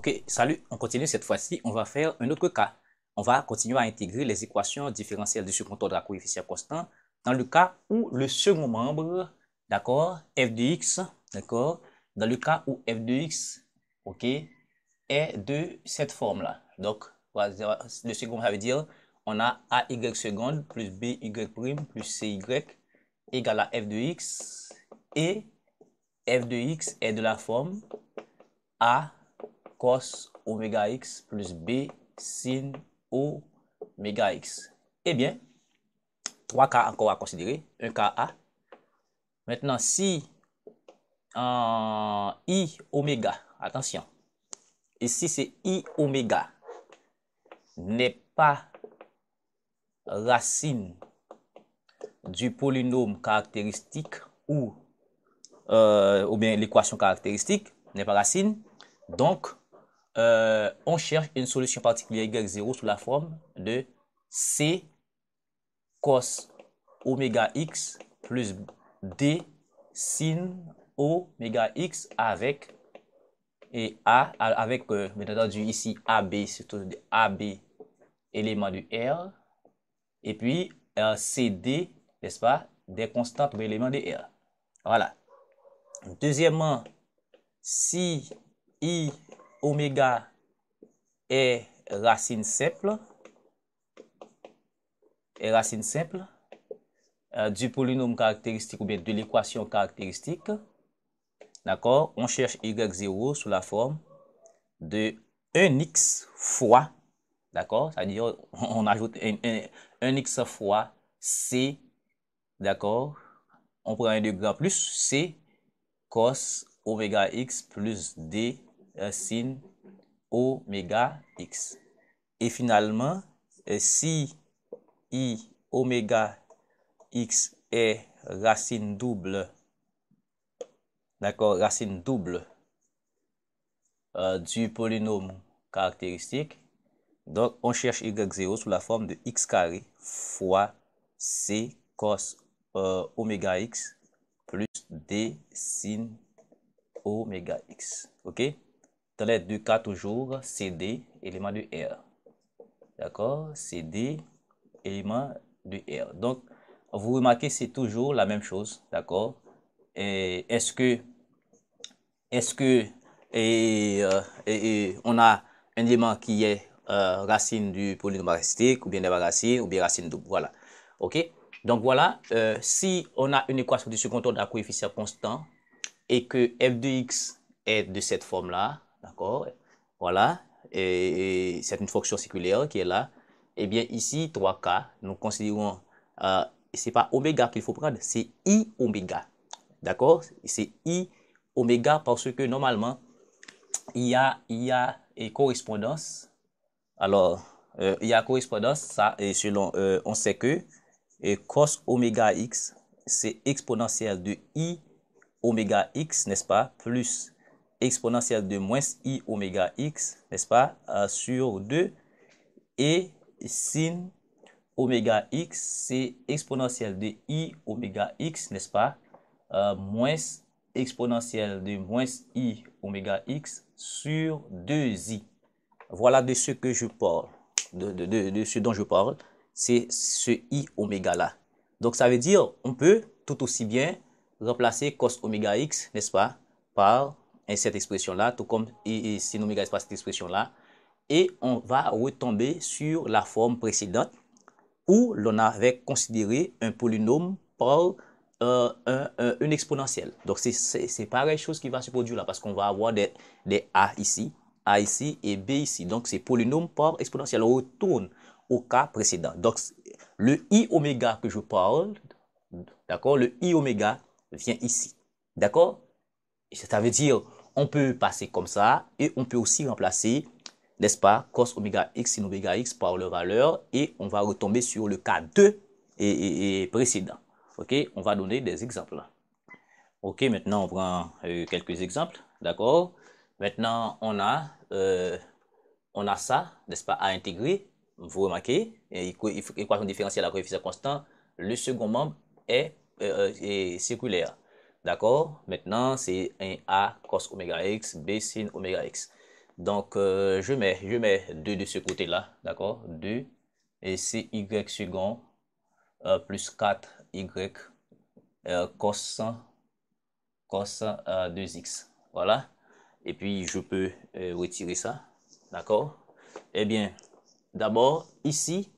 Ok, salut, on continue cette fois-ci, on va faire un autre cas. On va continuer à intégrer les équations différentielles du second ordre à coefficient constant dans le cas où le second membre, d'accord, f de x, d'accord, dans le cas où f de x, ok, est de cette forme-là. Donc, le second, ça veut dire, on a ay seconde plus by prime plus cy égale à f de x et f de x est de la forme a cos oméga x plus b sin oméga x. Eh bien, trois cas encore à considérer. Un cas A. Maintenant, si I oméga, attention, ici c'est I oméga, n'est pas racine du polynôme caractéristique ou bien l'équation caractéristique, n'est pas racine, donc on cherche une solution particulière y0 sous la forme de C cos oméga x plus D sin oméga x avec avec bien entendu ici AB, c'est tout AB élément du R et puis CD, n'est-ce pas, des constantes ou éléments de R. Voilà. Deuxièmement, si I oméga est racine simple, du polynôme caractéristique ou bien de l'équation caractéristique, d'accord, on cherche y0 sous la forme de 1x fois, d'accord, c'est-à-dire on ajoute un x fois c, d'accord, on prend un degré en plus, c cos oméga x plus d sin oméga x. Et finalement, si I oméga x est racine double, d'accord, racine double du polynôme caractéristique, donc on cherche y0 sous la forme de x carré fois c cos oméga x plus d sin oméga x. Ok, dans les deux cas toujours CD élément de R, d'accord, CD élément de R. Donc vous remarquez c'est toujours la même chose, d'accord. Est-ce que on a un élément qui est racine du polynôme caractéristique, ou bien des racines, ou bien racine double, voilà. Ok, donc voilà, si on a une équation du second ordre à coefficient constant et que f de x est de cette forme là, d'accord, voilà, et c'est une fonction circulaire qui est là, et bien ici 3 cas, nous considérons c'est pas oméga qu'il faut prendre, c'est I oméga, d'accord, c'est I oméga parce que normalement il y a une correspondance. Alors il y a correspondance, ça, et selon on sait que cos oméga x c'est exponentielle de I oméga x, n'est-ce pas, plus exponentielle de moins I oméga x, n'est-ce pas, sur 2, et sin oméga x c'est exponentielle de I oméga x, n'est-ce pas, moins exponentielle de moins I oméga x sur 2i. Voilà de ce que je parle, de ce dont je parle, c'est ce I oméga là. Donc ça veut dire, on peut tout aussi bien remplacer cos oméga x, n'est-ce pas, par cette expression-là, tout comme sin oméga x par cette expression-là, et on va retomber sur la forme précédente où l'on avait considéré un polynôme par une exponentielle. Donc c'est pareille chose qui va se produire là, parce qu'on va avoir des A ici et B ici. Donc c'est polynôme par exponentielle. On retourne au cas précédent. Donc le I oméga que je parle, d'accord, le I oméga vient ici. D'accord? Ça veut dire, on peut passer comme ça et on peut aussi remplacer, n'est-ce pas, cos oméga x sin oméga x par leur valeur, et on va retomber sur le cas 2 et précédent. Ok, on va donner des exemples. Ok, maintenant on prend quelques exemples, d'accord. Maintenant on a ça, n'est-ce pas, à intégrer. Vous remarquez, équation différentielle à coefficient constant, le second membre est circulaire. D'accord? Maintenant, c'est un A cos oméga x, B sin oméga x. Donc, je mets 2 de ce côté-là, d'accord? 2, et c'est y second plus 4y cos 2x. Voilà. Et puis, je peux retirer ça, d'accord? Eh bien, d'abord, ici,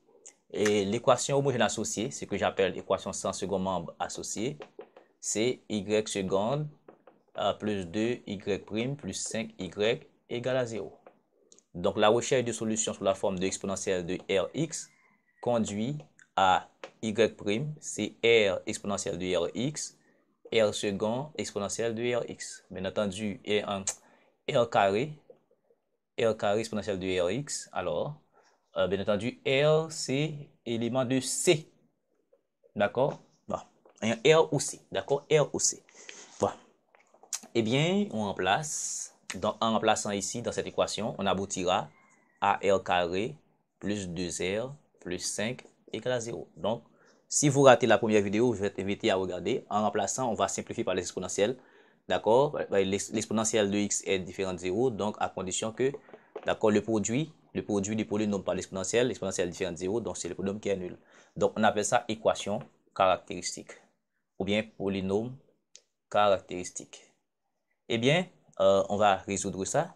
l'équation homogène associée, ce que j'appelle l'équation sans second membre associée, c'est y seconde plus 2y' plus 5y égale à 0. Donc, la recherche de solutions sous la forme de exponentielle de Rx conduit à y', c'est R exponentielle de Rx, R second exponentielle de Rx. Bien entendu, R carré exponentielle de Rx. Alors, bien entendu, R, c'est élément de C. D'accord? Bon. R ou C. D'accord? R ou C. Bon. Eh bien, on remplace. Donc, en remplaçant ici, dans cette équation, on aboutira à R carré plus 2R plus 5 égale à 0. Donc, si vous ratez la première vidéo, je vais t'inviter à regarder. En remplaçant, on va simplifier par l'exponentielle. D'accord? L'exponentielle de x est différent de 0. Donc, à condition que, d'accord, le produit du polynôme par l'exponentielle est différent de 0. Donc, c'est le polynôme qui est nul. Donc, on appelle ça équation caractéristique. Ou bien polynôme caractéristique. Eh bien, on va résoudre ça.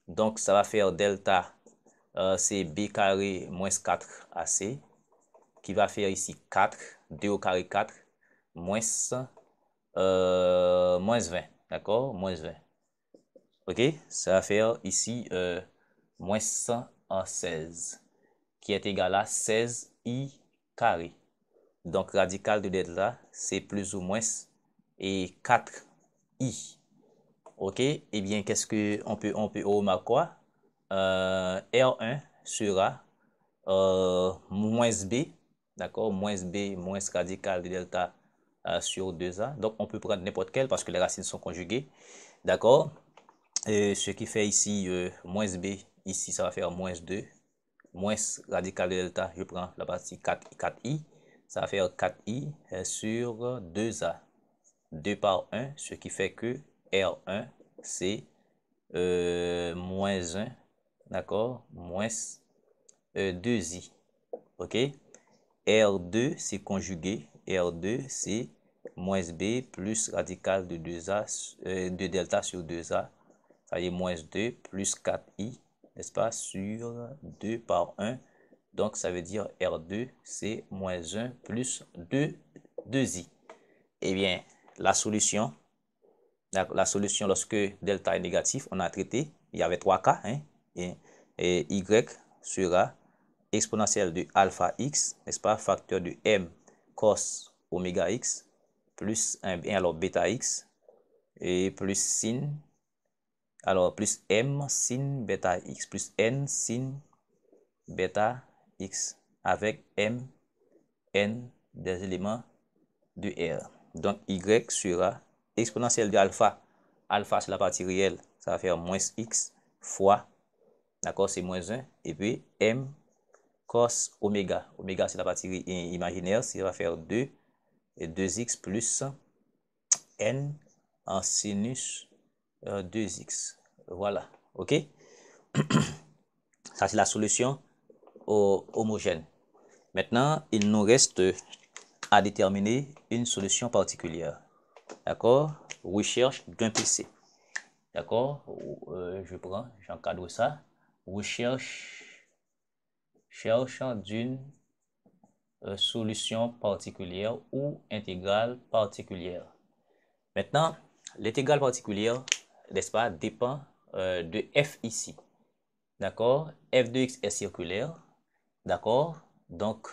Donc, ça va faire delta, c'est b carré moins 4ac, qui va faire ici 4, 2 au carré 4, moins 20, d'accord? Moins 20. OK? Ça va faire ici moins 116, qui est égal à 16i carré. Donc, radical de delta, c'est plus ou moins et 4i. OK? Eh bien, qu'est-ce que on peut remarquer quoi? R1 sera moins B, d'accord? Moins B, moins radical de delta sur 2A. Donc, on peut prendre n'importe quel parce que les racines sont conjuguées, d'accord? Ce qui fait ici moins B, ici, ça va faire moins 2, moins radical de delta, je prends la partie 4i, ça va faire 4i sur 2A. 2 par 1, ce qui fait que R1, c'est moins 1, d'accord, moins 2i, ok. R2, c'est conjugué, R2, c'est moins b plus radical de 2a, de delta sur 2a, ça y est, moins 2 plus 4i, n'est-ce pas, sur 2 par 1, donc ça veut dire R2, c'est moins 1 plus 2i. Eh bien, la solution lorsque delta est négatif, on a traité, il y avait 3 cas, hein, et y sera exponentielle de alpha x, n'est-ce pas, facteur de m cos oméga x, plus alors bêta x, et plus sin, alors plus m sin bêta x, plus n sin bêta x, avec m, n des éléments de R. Donc, y sera exponentielle de alpha. Alpha, c'est la partie réelle. Ça va faire moins x fois, d'accord, c'est moins 1. Et puis, m cos oméga. Oméga, c'est la partie imaginaire. Ça va faire 2. Et 2x plus n en sinus 2x. Voilà. OK? Ça, c'est la solution homogène. Maintenant, il nous reste à déterminer une solution particulière. D'accord? Recherche d'un PC. D'accord? J'encadre ça. Recherche d'une solution particulière ou intégrale particulière. Maintenant, l'intégrale particulière, n'est-ce pas, dépend de f ici. D'accord? F de x est circulaire. D'accord? Donc,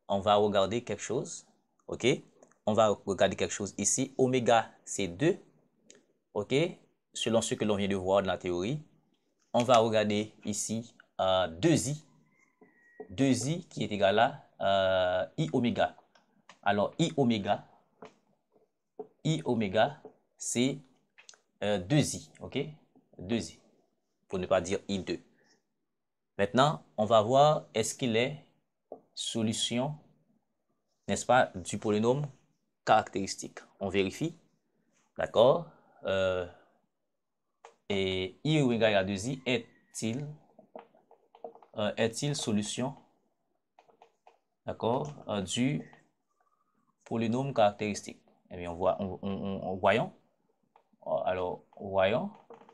on va regarder quelque chose. OK? On va regarder quelque chose ici. Oméga, c'est 2. OK? Selon ce que l'on vient de voir dans la théorie. On va regarder ici 2i. 2i qui est égal à i oméga. Alors, i oméga, c'est 2i. OK? 2i. Pour ne pas dire i2. Maintenant, on va voir est-ce qu'il est solution, n'est-ce pas, du polynôme caractéristique. On vérifie. D'accord? et I égale à 2I est-il solution, d'accord, du polynôme caractéristique? Eh bien, voyons. Alors, voyons,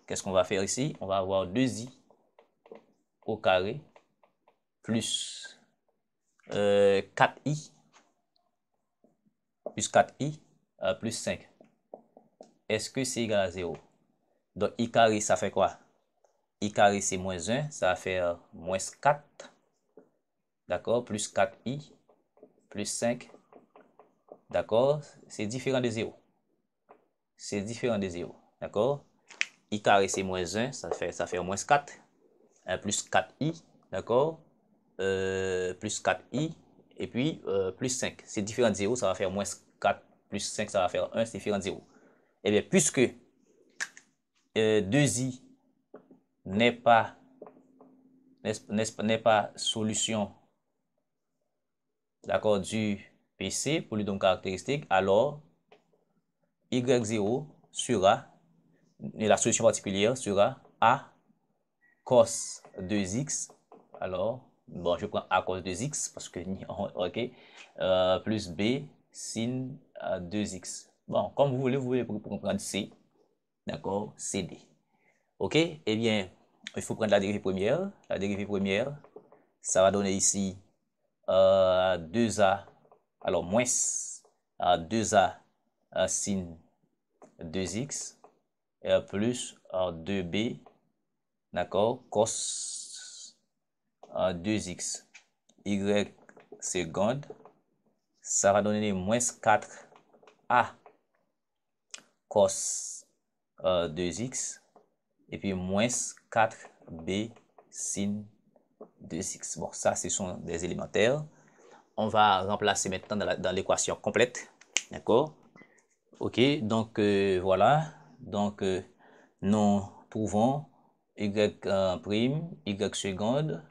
qu'est-ce qu'on va faire ici? On va avoir 2i au carré plus 4i plus 5. Est-ce que c'est égal à 0? Donc, i carré, ça fait quoi? I carré, c'est moins 1, ça va faire moins 4, d'accord, plus 4i plus 5, d'accord, c'est différent de 0. C'est différent de 0, d'accord? I carré, c'est moins 1, ça fait moins 4, plus 4i, d'accord, plus 4i, et puis plus 5. C'est différent de 0, ça va faire moins 4, plus 5, ça va faire 1, c'est différent de 0. Eh bien, puisque 2i n'est pas solution, d'accord, du PC, polynôme caractéristique, alors y0 sera, et la solution particulière sera a cos 2x. Alors, bon, je prends a cos 2x parce que, ok, plus b sin 2x. Bon, comme vous voulez prendre c, d'accord, cd. Ok, eh bien, il faut prendre la dérivée première. La dérivée première, ça va donner ici 2a, alors moins 2a sin 2x plus 2b, d'accord, cos 2x, y seconde, ça va donner moins 4a cos 2x, et puis moins 4b sin 2x. Bon, ça, ce sont des élémentaires. On va remplacer maintenant dans l'équation complète. D'accord? Ok, donc voilà. Donc, nous trouvons y prime, y seconde,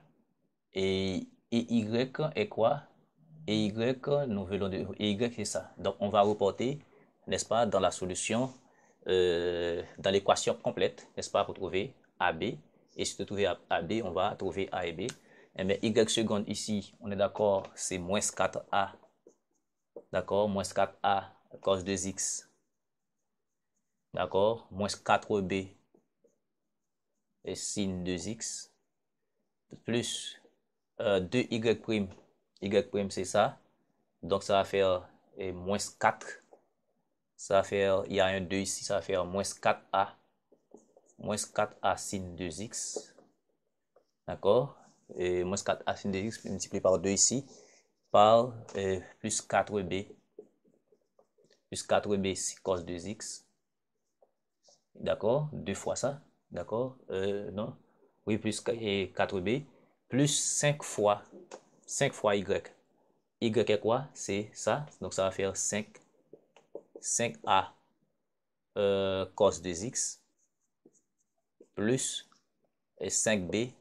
et y est quoi? Et y, nous voulons et y c'est ça. Donc, on va reporter, n'est-ce pas, dans la solution, dans l'équation complète, n'est-ce pas, pour trouver AB. Et si tu trouves AB, on va trouver A et B. Et bien, y seconde ici, on est d'accord, c'est moins 4A. D'accord, moins 4A cos 2x. D'accord, moins 4B et sin 2x. Plus 2y prime. Y prime, c'est ça. Donc, ça va faire moins 4. Ça va faire, il y a un 2 ici, ça va faire moins 4a. Moins 4a sin 2x. D'accord? Et moins 4a sin 2x multiplié par 2 ici. Par plus 4b. Plus 4b cos 2x. D'accord? Deux fois ça. D'accord? Non. Oui, plus 4b. Plus 5 fois. 5 fois y. Y est quoi? C'est ça. Donc, ça va faire 5a cos 2x plus 5b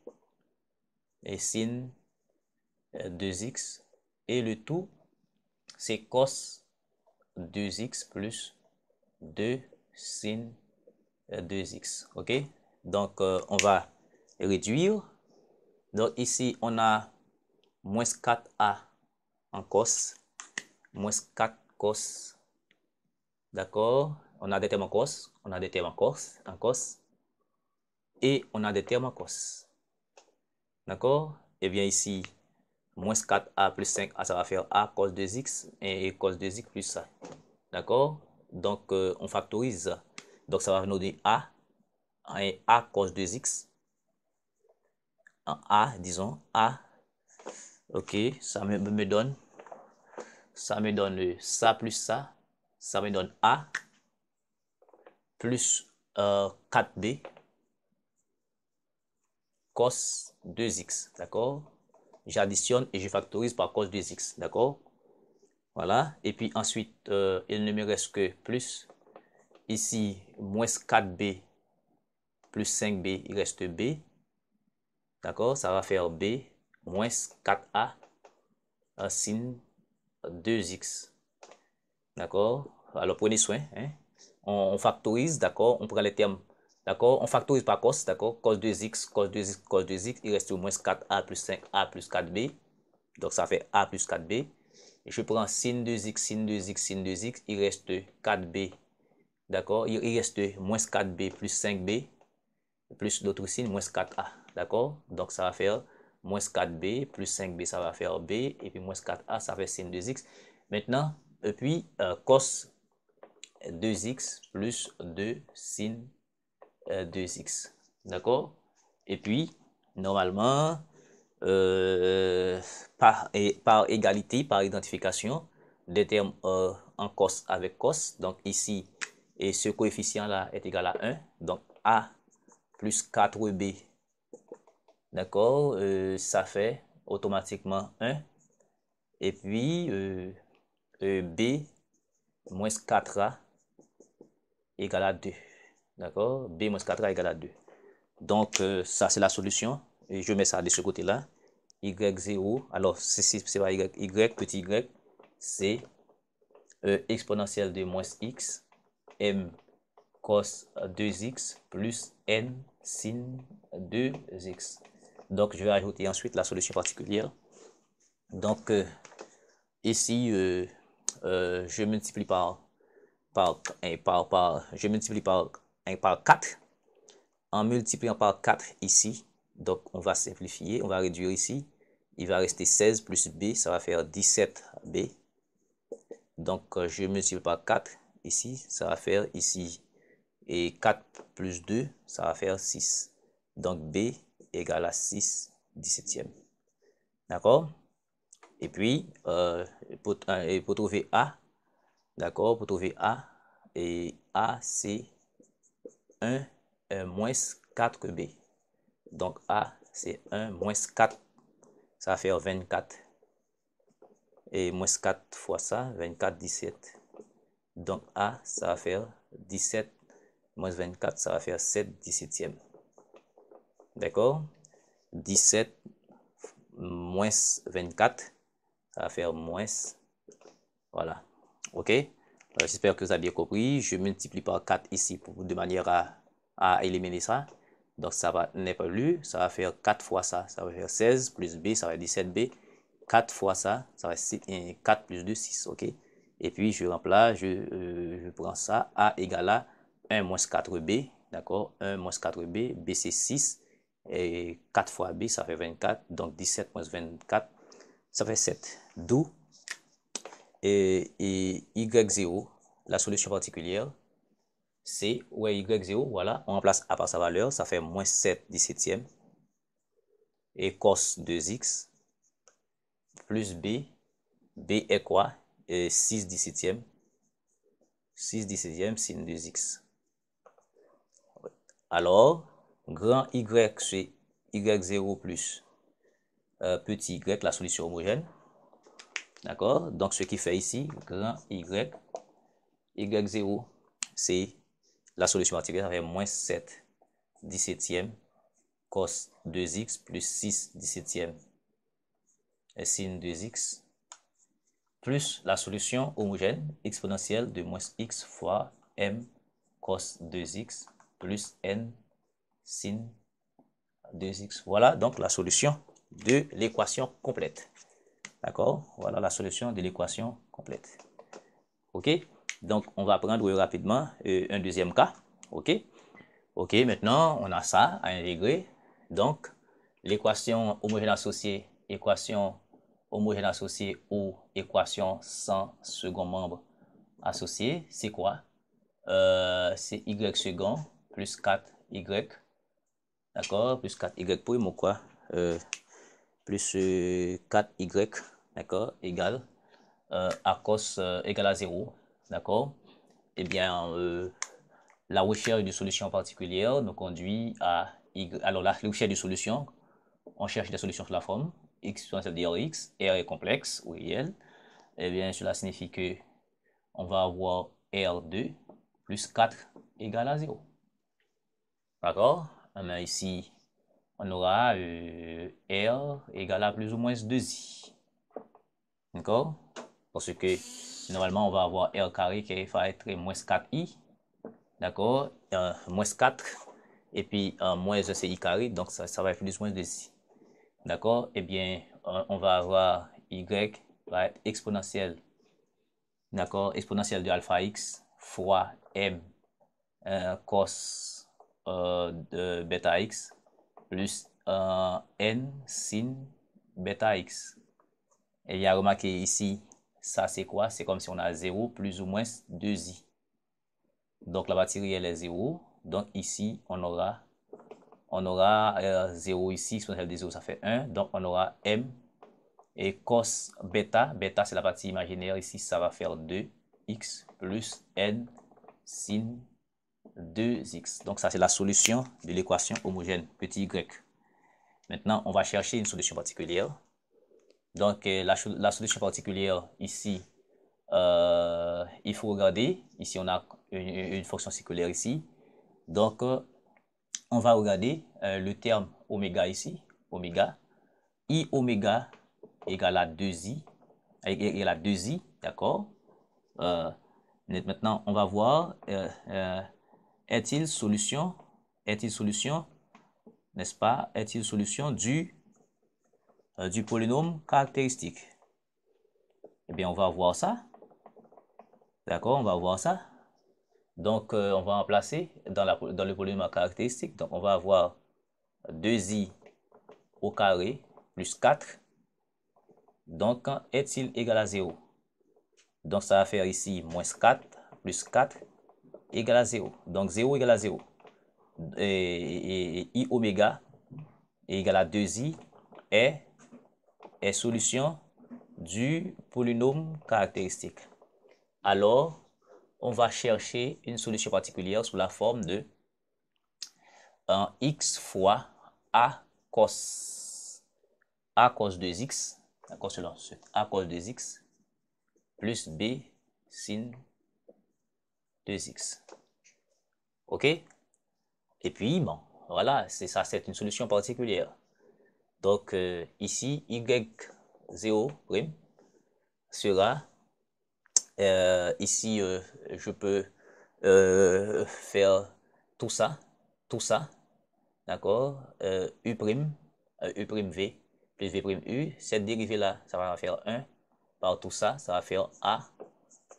et sin 2x. Et le tout, c'est cos 2x plus 2 sin 2x. OK? Donc, on va réduire. Donc, ici, on a moins 4a en cos. Moins 4 cos. D'accord? On a des termes en cos. On a des termes en cos. Et on a des termes en cos. D'accord? Et bien ici, moins 4a plus 5a, ça va faire a cos 2x et cos 2x plus ça. D'accord? Donc, on factorise. Donc, ça va nous donner a et a cos 2x. En a, disons, a. Ok, ça me donne ça plus ça. Ça me donne a plus 4b cos 2x. D'accord? J'additionne et je factorise par cos 2x. D'accord? Voilà. Et puis ensuite, il ne me reste que plus. Ici, moins 4b plus 5b, il reste b. D'accord? Ça va faire b moins 4a sin 2x. D'accord? Alors, prenez soin. Hein? On factorise, d'accord? On prend les termes D'accord? On factorise par cos, d'accord? Cos 2x, cos 2x, cos 2x, il reste au moins 4a plus 5a plus 4b. Donc, ça fait a plus 4b. Et je prends sin 2x, sin 2x, sin 2x, il reste 4b. D'accord? Il reste moins 4b plus 5b, plus l'autre signe, moins 4a. D'accord? Donc, ça va faire moins 4b plus 5b, ça va faire b. Et puis, moins 4a, ça fait sin 2x. Maintenant, et puis, cos 2x plus 2 sin 2x. D'accord? Et puis, normalement, par égalité, par identification, des termes en cos avec cos. Donc ici, et ce coefficient-là est égal à 1. Donc a plus 4b. D'accord? Ça fait automatiquement 1. Et puis, b moins 4a égale à 2. D'accord? B moins 4a égale à 2. Donc, ça, c'est la solution. Et je mets ça de ce côté-là. Y0, alors, c'est pas Y, petit y, c'est exponentielle de moins x, m cos 2x plus n sin 2x. Donc, je vais ajouter ensuite la solution particulière. Donc, ici, je multiplie je multiplie par 4. En multipliant par 4 ici, donc on va simplifier, on va réduire ici. Il va rester 16 plus b, ça va faire 17b. Donc je multiplie par 4 ici, ça va faire ici. Et 4 plus 2, ça va faire 6. Donc b égale à 6 17e. D'accord? Et puis, pour trouver a, d'accord, pour trouver a, et a c'est 1 moins 4b. Donc A, c'est 1 moins 4. Ça va faire 24. Et moins 4 fois ça, 24, 17. Donc A, ça va faire 17 moins 24, ça va faire 7 17e. D'accord? 17 moins 24, ça va faire moins. Voilà. OK? J'espère que vous avez bien compris. Je multiplie par 4 ici de manière à éliminer ça. Donc, ça n'est pas lu. Ça va faire 4 fois ça. Ça va faire 16 plus b, ça va faire 17b. 4 fois ça, ça va être 4 plus 2, 6. OK? Et puis, je remplace, je prends ça. A égale à 1 moins 4b. D'accord? 1 moins 4b. B, c'est 6. Et 4 fois b, ça fait 24. Donc, 17 moins 24, ça fait 7. D'où et y0, la solution particulière, c'est, ouais, y0, voilà, on remplace a par sa valeur, ça fait moins 7 17e, et cos 2x, plus b, b est quoi? 6 17e, 6 17e, sin 2x. Alors, grand y, c'est y0 plus petit y, la solution homogène. D'accord? Donc, ce qui fait ici, grand y, y0, c'est la solution particulière, ça fait moins 7 17e cos 2x plus 6 17e sin 2x plus la solution homogène exponentielle de moins x fois m cos 2x plus n sin 2x. Voilà donc la solution de l'équation complète. D'accord? Voilà la solution de l'équation complète. OK? Donc, on va prendre rapidement un deuxième cas. OK? OK, maintenant, on a ça à intégrer. Donc, l'équation homogène associée ou équation sans second membre associé, c'est quoi? C'est y second plus 4y, d'accord? Plus 4y prime ou quoi? Plus 4y, d'accord? Égal à cos égale à 0, d'accord? Eh bien, la recherche de solutions particulières nous conduit à alors la recherche de solutions, on cherche des solutions sous la forme x exponentielle de Rx, R est complexe ou réel. Eh bien, cela signifie que on va avoir R2 plus 4 égale à 0. D'accord? Mais ici, on aura R égale à plus ou moins 2i. D'accord? Parce que normalement, on va avoir R carré qui va être moins 4i. D'accord? Moins 4 et puis moins 1 c'est i carré, donc ça va être plus ou moins 2i. D'accord? Eh bien, on va avoir y va être exponentielle, d'accord? Exponentielle de alpha x fois m cos de bêta x plus n sin bêta x. Et il y a remarqué ici, ça c'est quoi? C'est comme si on a 0 plus ou moins 2i. Donc la matérielle est 0. Donc ici, on aura 0 ici, exponentielle de 0, ça fait 1. Donc on aura m et cos bêta. Bêta, c'est la partie imaginaire. Ici, ça va faire 2x plus n sin 2x. Donc ça, c'est la solution de l'équation homogène, petit y. Maintenant, on va chercher une solution particulière. Donc la solution particulière, ici, il faut regarder. Ici, on a une fonction circulaire ici. Donc, on va regarder le terme oméga ici. Oméga. I oméga égale à 2i. Égale à 2i, d'accord? Maintenant, on va voir, est-il solution, n'est-ce pas? Est-il solution du polynôme caractéristique? Eh bien, on va voir ça. D'accord, on va voir ça. Donc, on va remplacer dans le polynôme caractéristique. Donc, on va avoir 2i au carré plus 4. Donc, est-il égal à 0? Donc, ça va faire ici moins 4 plus 4 égale à 0. Donc, 0 égale à 0. Et i oméga égale à 2i est solution du polynôme caractéristique. Alors, on va chercher une solution particulière sous la forme de x fois a cos 2x, d'accord, selon ce a cos 2x plus b sin 2x. OK? Et puis, bon, voilà, c'est ça, c'est une solution particulière. Donc, ici, y0' sera, ici, je peux faire tout ça, d'accord, u', v plus v', cette dérivée-là, ça va faire 1 par tout ça, ça va faire a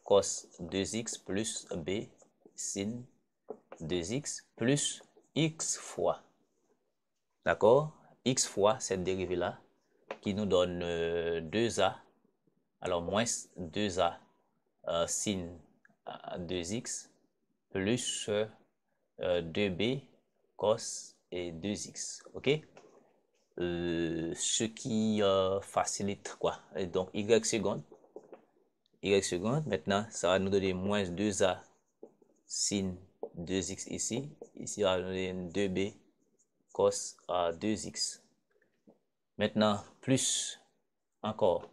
cos 2x plus b sin 2x plus x fois, d'accord, x fois cette dérivée-là qui nous donne 2a, alors moins 2a sin 2x plus 2b cos et 2x, ok, ce qui facilite quoi, et donc y seconde, maintenant ça va nous donner moins 2a sin 2x ici, ça va nous donner 2b cos 2x, maintenant plus encore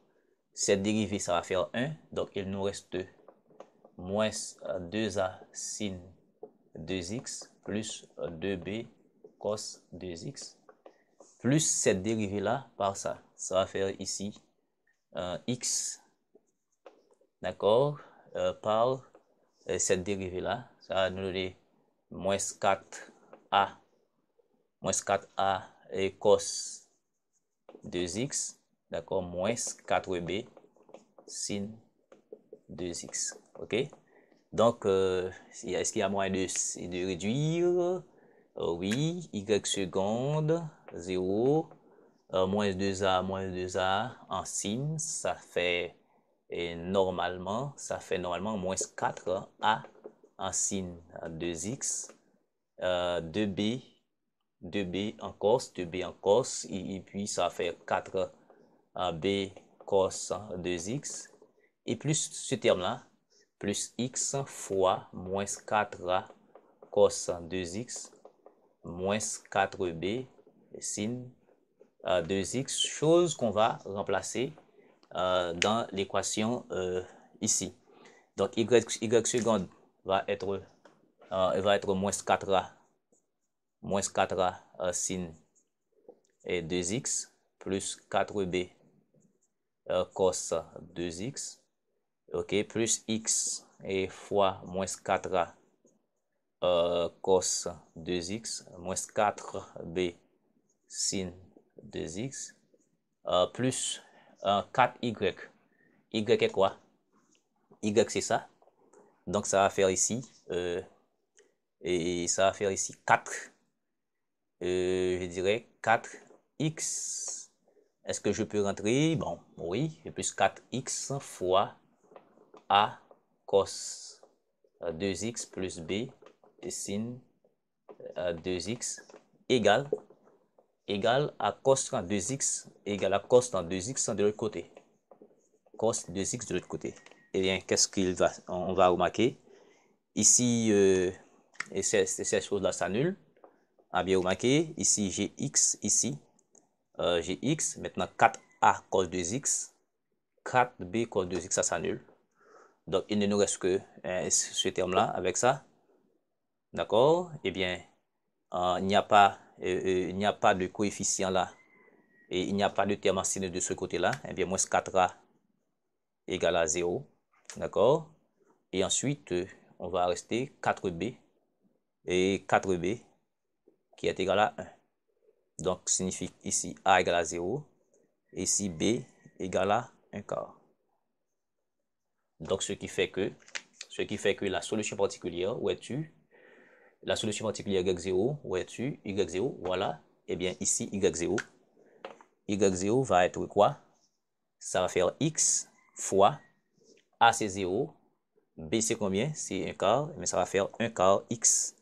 cette dérivée, ça va faire 1, donc il nous reste moins 2a sin 2x plus 2b cos 2x plus cette dérivée là par ça, ça va faire ici x, d'accord, par cette dérivée là, ça va nous donner moins 4a et cos 2x, d'accord, moins 4b sin 2x, ok. Donc, est-ce qu'il y a moyen de réduire? Oui, y seconde, 0, moins 2a en sin, ça fait normalement moins 4a en sin 2x, 2b en cos, et puis ça fait 4b cos 2x, et plus ce terme-là, plus x fois moins 4a cos 2x moins 4b sin 2x, chose qu'on va remplacer dans l'équation ici. Donc y seconde va être moins 4a sin 2x plus 4b cos 2x, ok, plus x et fois moins 4a cos 2x moins 4b sin 2x plus 4y. Y est quoi? Y c'est ça. Donc ça va faire ici, et ça va faire ici 4, je dirais 4x. Est-ce que je peux rentrer? Bon, oui, et plus 4x fois a cos 2x plus b et sin 2x égale à cos 2x égale à cos 2x de l'autre côté. Cos 2x de l'autre côté. Eh bien, qu'est-ce qu'il va, on va remarquer? Ici, et ces choses-là s'annulent. Ah bien remarqué, ici j'ai x, ici j'ai x, maintenant 4a cos 2x, 4b cos 2x, ça s'annule. Donc il ne nous reste que ce terme-là avec ça. D'accord? Eh bien, il n'y a pas de coefficient là, et il n'y a pas de terme enseigné de ce côté-là. Eh bien, moins 4a égale à 0. D'accord? Et ensuite, on va rester 4b, et 4b qui est égal à 1. Donc, signifie ici a égale à 0, et ici b égale à 1 quart. Donc, ce qui fait que la solution particulière, où es-tu? La solution particulière y0, où es-tu? Y0, voilà. Eh bien, ici, y0. Y0 va être quoi? Ça va faire x fois a c'est 0, b c'est combien? C'est 1 quart, mais ça va faire 1 quart x.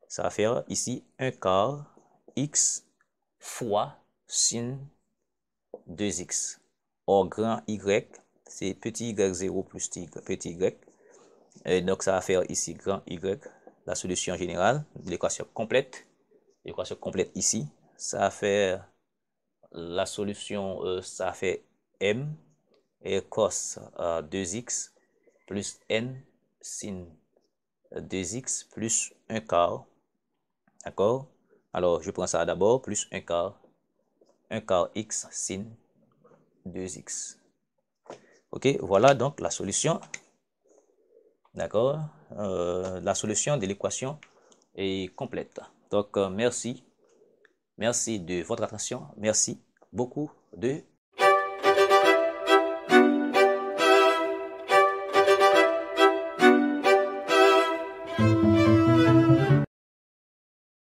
Ça va faire ici 1 quart x fois sin 2x. Or, grand y, c'est petit y0 plus petit y. Et donc, ça va faire ici grand y, la solution générale de l'équation complète. L'équation complète ici, ça va faire la solution, ça fait m et cos 2x plus n sin 2x plus 1 quart. D'accord? Alors, je prends ça d'abord, plus 1 quart x sin 2x. Ok, voilà donc la solution. D'accord? La solution de l'équation est complète. Donc, merci. Merci de votre attention. Merci beaucoup de